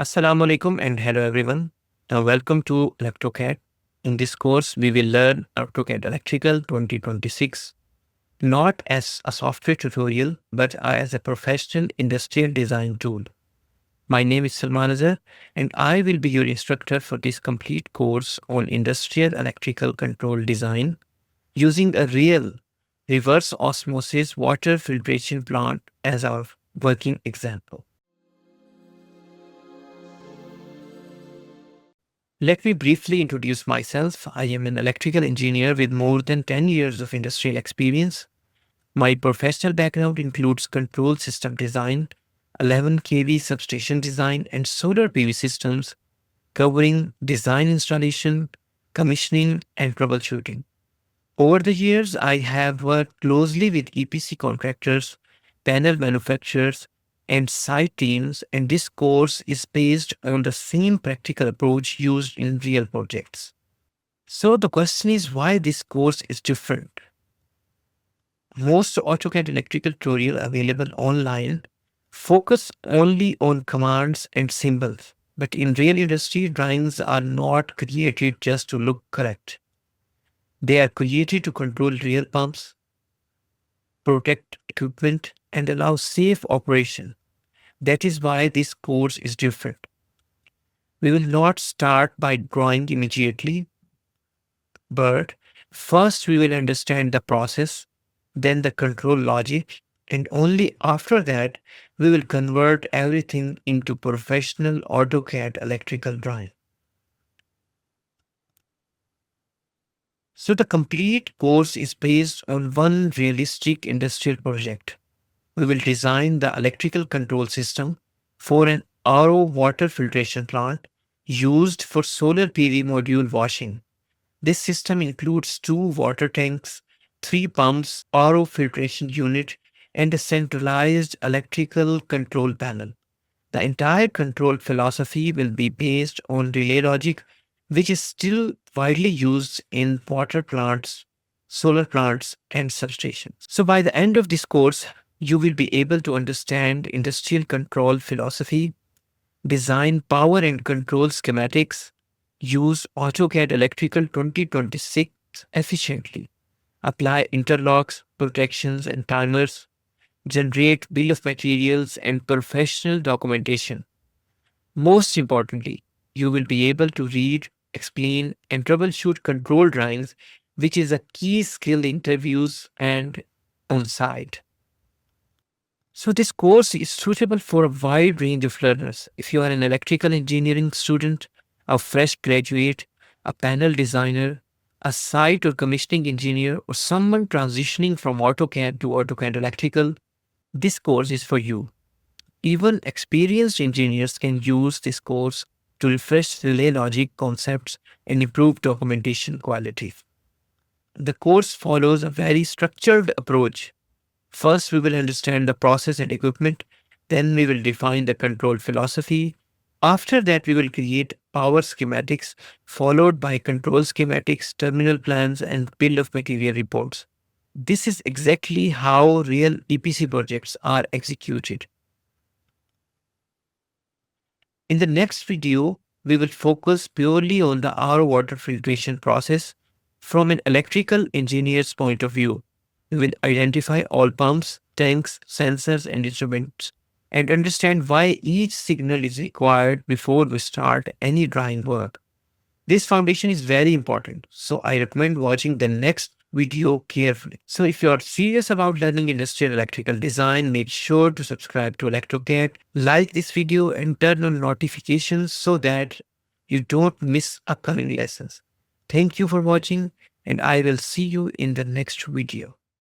Assalamu alaikum and hello everyone. Now welcome to AutoCAD. In this course, we will learn AutoCAD Electrical 2026 not as a software tutorial but as a professional industrial design tool. My name is Salman Azhar and I will be your instructor for this complete course on industrial electrical control design using a real reverse osmosis water filtration plant as our working example. Let me briefly introduce myself. I am an electrical engineer with more than 10 years of industrial experience. My professional background includes control system design, 11 kV substation design, and solar PV systems, covering design installation, commissioning, and troubleshooting. Over the years, I have worked closely with EPC contractors, panel manufacturers, and site teams, and this course is based on the same practical approach used in real projects. So the question is why this course is different. Most AutoCAD electrical tutorials available online focus only on commands and symbols, but in real industry, drawings are not created just to look correct. They are created to control real pumps, protect equipment, and allow safe operation. That is why this course is different. We will not start by drawing immediately, but first we will understand the process, then the control logic, and only after that we will convert everything into professional AutoCAD electrical drawing. So the complete course is based on one realistic industrial project. We will design the electrical control system for an RO water filtration plant used for solar PV module washing. This system includes 2 water tanks, 3 pumps, RO filtration unit, and a centralized electrical control panel. The entire control philosophy will be based on relay logic, which is still widely used in water plants, solar plants, and substations. So by the end of this course, you will be able to understand industrial control philosophy, design power and control schematics, use AutoCAD Electrical 2026 efficiently, apply interlocks, protections, and timers, generate bill of materials and professional documentation. Most importantly, you will be able to read, explain, and troubleshoot control drawings, which is a key skill in interviews and on site. So this course is suitable for a wide range of learners. If you are an electrical engineering student, a fresh graduate, a panel designer, a site or commissioning engineer, or someone transitioning from AutoCAD to AutoCAD Electrical, this course is for you. Even experienced engineers can use this course to refresh relay logic concepts and improve documentation quality. The course follows a very structured approach. First, we will understand the process and equipment. Then we will define the control philosophy. After that, we will create power schematics, followed by control schematics, terminal plans, and bill of material reports. This is exactly how real EPC projects are executed. In the next video, we will focus purely on the RO water filtration process from an electrical engineer's point of view. We will identify all pumps, tanks, sensors, and instruments, and understand why each signal is required before we start any drawing work. This foundation is very important, so I recommend watching the next video carefully. So if you are serious about learning industrial electrical design, make sure to subscribe to AutoCAD, like this video, and turn on notifications so that you don't miss upcoming lessons. Thank you for watching, and I will see you in the next video.